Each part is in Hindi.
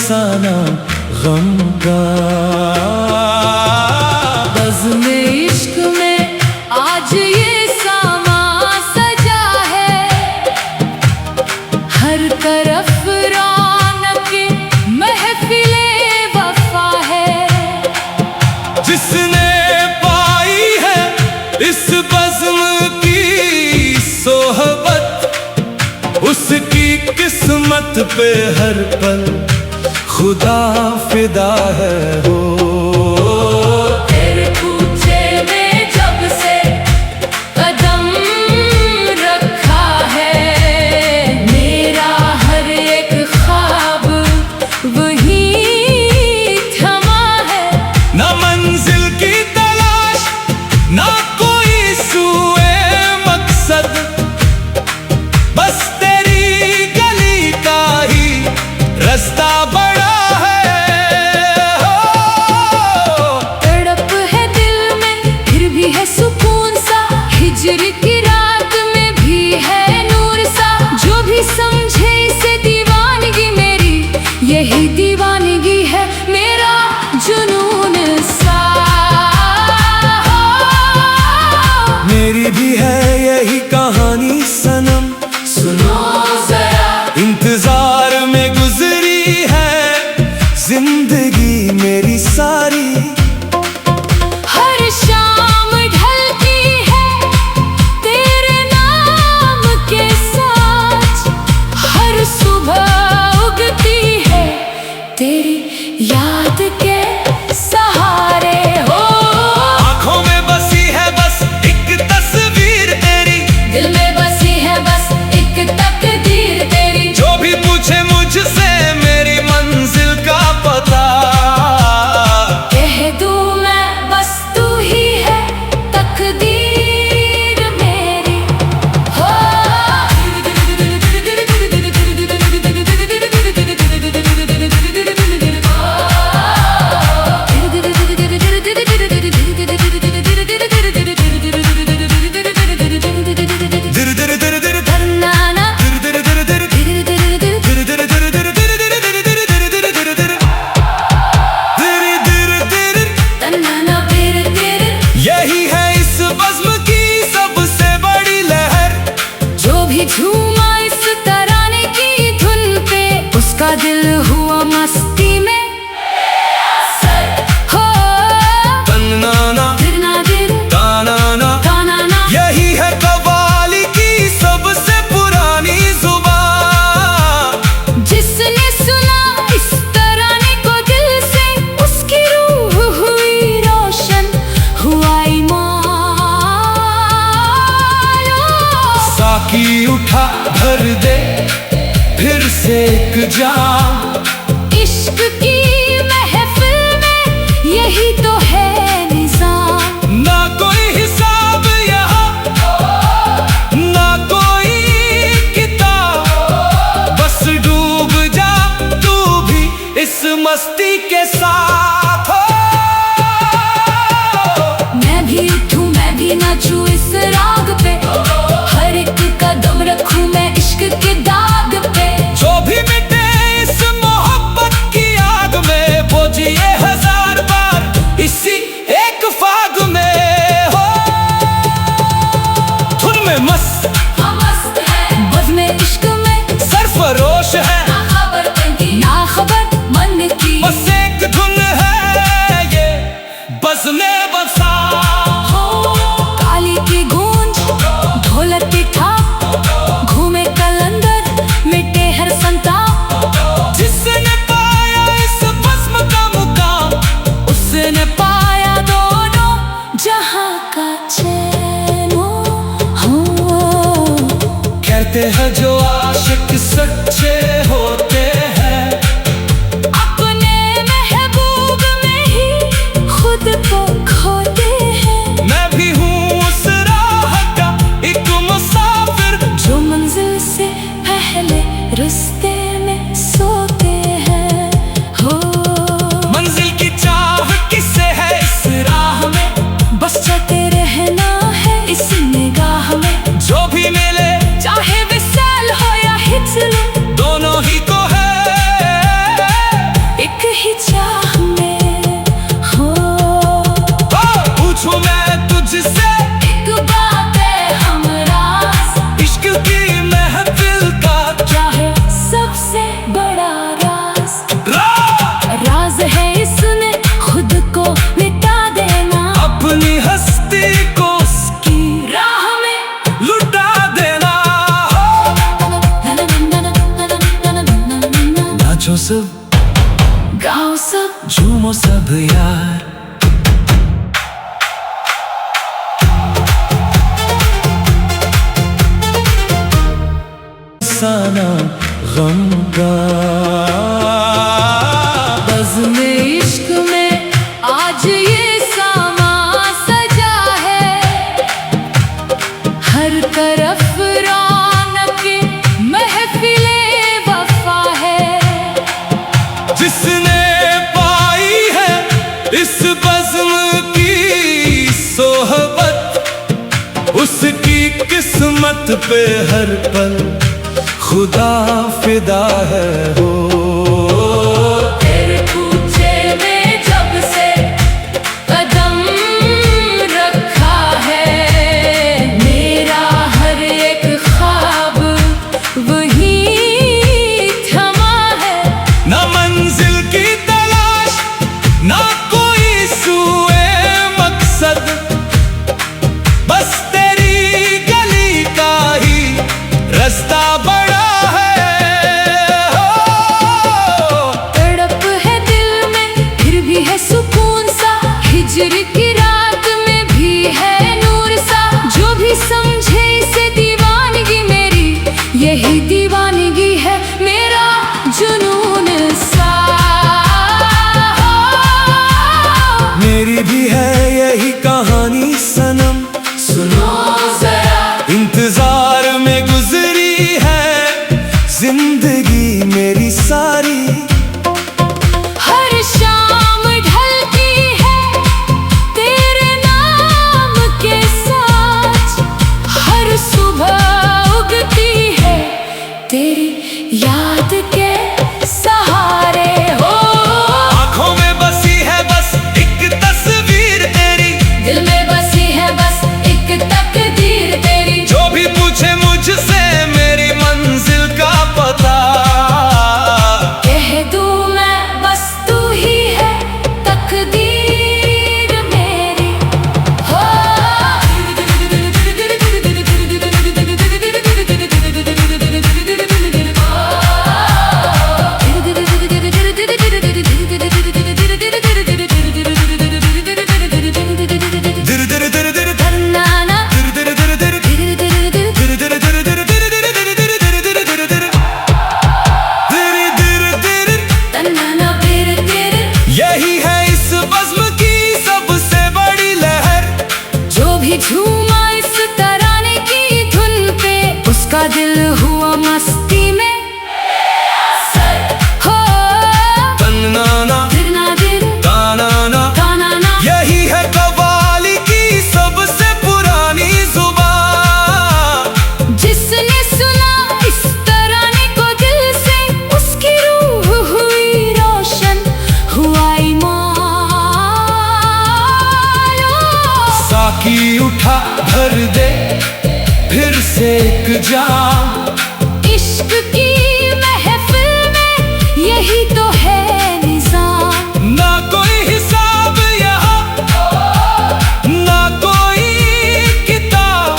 अफसाना गम का। बज़्म इश्क में आज ये सामा सजा है, हर तरफ रौनक महफिले वफा है। जिसने पाई है इस बज़्म की सोहबत, उसकी किस्मत पे हर पल खुदा फिदा है। हो तेरे पूछे में जब से कदम रखा है, मेरा हर एक ख्वाब वही थमा है। ना मंजिल की तलाश, ना कोई सूए मकसद, बस तेरी गली का ही रास्ता बड़ा है। तड़प है दिल में फिर भी है सुकून सा, हिजर की रात में भी है नूर सा। जो भी समझे इसे दीवानगी मेरी, यही दीवानगी है मेरा जुनून सा। मेरी भी है यही कहानी सनम, सुनो जरा इंतजार में गुजरी है जिंदगी मेरी सारी। हर शाम ढलती है तेरे नाम के साथ, हर सुबह उगती है तेरी याद के सहारे। हो आंखों में बसी है बस एक तस्वीर तेरी, दिल में बसी है बस एक तकदीर तेरी। जो भी पूछे मुझसे मेरी मंजिल का पता, कह दूं मैं बस तू ही है तकदीर मेरी। हो दिर दिर दिर दिर नाना दिर दिर दिर तन्ना फिर तेरे। यही है इस बज़्म की सबसे बड़ी लहर। जो भी झूमा इस तराने की धुन पे, उसका दिल हुआ मस्ती में। हो तन्नाना दिरना दिर तानाना, तानाना, यही है कव्वाली की सबसे पुरानी जुबान। जिसने सुना इस तराने को दिल से, उसकी रूह हुई रोशन, हुआ ईमान। साकी उठा भर दे फिर से एक जाम, इश्क की महफिल में यही तो है निजाम। ना कोई हिसाब यहाँ, ना कोई किताब, बस डूब जा तू भी इस मस्ती के साथ। हो मैं भी उठूं मैं भी नाचूं इस राग पे, हर एक कदम रखूं मैं इश्क के दाग पे। जो भी मिटे इस मोहब्बत की आग में, वो जिए हजार बार इसी एक फाग में। हो धुन में मस्त हम मस्त है बज़्म इश्क में, सरफरोश है ना खबर की ना खबर मन की। बस एक धुन है ये बज़्म बसा। हो काली की गूंज ढोलक की थाप, घूमे कलंदर मिटे हर संताप। जिसने पाया इस बज़्म का मुकाम, उसने पाया दोनों जहां का चैन। हो कहते हैं जो आशिक सच्चे होते हैं, अपने महबूब में ही खुद को खोते हैं। मैं भी हूँ उस राह का एक मुसाफिर, जो मंजिल से पहले रास्ते में सोते हैं। हो मंजिल की चाह किसे है इस राह में, बस चलते रहना है इस निगाह में। जो भी मिले चाहे विशाल गाओ सब, झूमो सब यार। साना गमगा बज़्म इश्क में आज ये सामा सजा है, हर तरफ रौनक महफिले वफा है। जिसने पाई है इस बज़्म की सोहबत, उसकी किस्मत पे हर पल खुदा फिदा है हो। तेरे कूचे में जब से कदम रखा है, मेरा हर एक ख्वाब वही थमा है। ना मंजिल की तलाश, ना कोई सूए मकसद, बस तेरी गली का ही रास्ता बड़ा हिजर की रात में भी है नूर सा, जो भी समझे इसे दीवानगी मेरी, यही दीवानगी है मेरा जुनून सा। मेरी भी है यही कहानी सनम, सुनो जरा। इंतजार में गुजरी है जिंदगी मेरी सारी, हर शाम ढलती है तेरे नाम के साथ, हर सुबह उगती है तेरी याद के सहारे हो। आंखों में बसी है बस एक तस्वीर तेरी, दिल में बसी है बस एक तकदीर तेरी, जो भी पूछे मुझसे मेरी मंजिल का पता, कह दूं मैं बस तू ही है तकदीर मेरी हो। यही है इस बज़्म की सबसे बड़ी लहर, जो भी झूमा इस तराने की धुन पे, उसका दिल हुआ मस्ती में हो। तन्नाना दिरना दिर तानाना, तानाना, यही है कव्वाली की सबसे पुरानी जुबान। जिसने सुना इस तराने को दिल से, उसकी रूह हुई रोशन, हुआ ईमान। साकी उठा भर दे फिर से एक जाम, इश्क की महफिल में यही तो है निजाम। ना कोई हिसाब यहाँ, ना कोई किताब,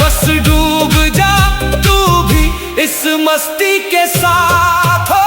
बस डूब जा तू भी इस मस्ती के साथ हो।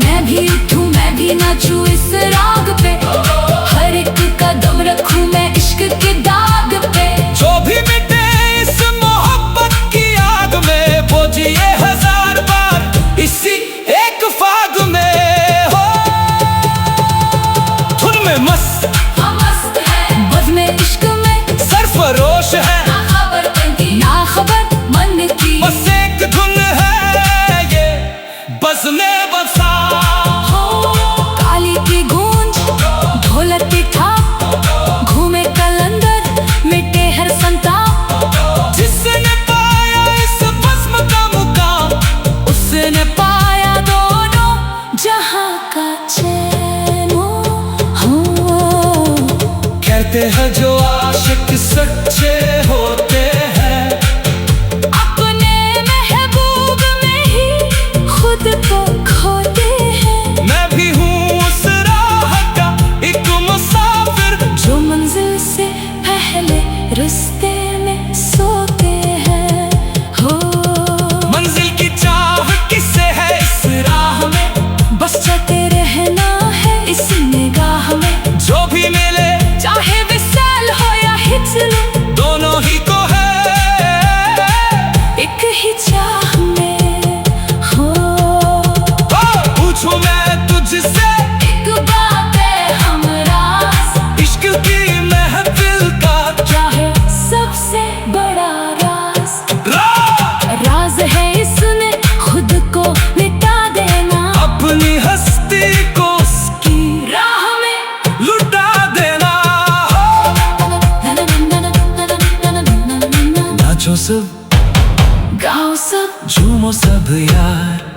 मैं भी उठूं मैं भी नाचूं इस राग पे, हर एक कदम रखूं मैं इश्क के दाग पे। जो भी मिटे इस मोहब्बत की आग में, वो जिए हजार बार इसी एक फाग में हो। धुन में मस्त हम मस्त है बज़्म इश्क में, सरफरोश है ना खबर की ना खबर मन की, बस एक धुन है ये बज़्म बसा। काली की गूंज ढोलक की थाप, घूमे कलंदर मिटे हर संताप। जिसने पाया इस बज़्म का मुकाम, उसने पाया दोनों जहां का चैन हो। कहते हैं जो आशिक सच्चे होते हैं, अपने महबूब में ही खुद को खोते हैं। मैं भी हूँ उस राह का एक मुसाफिर, जो मंजिल से पहले रिश्ते में सोते हैं हो। मंजिल की चाह किसे है इस राह में, नाचो सब, गाओ सब, झूमो सब यार।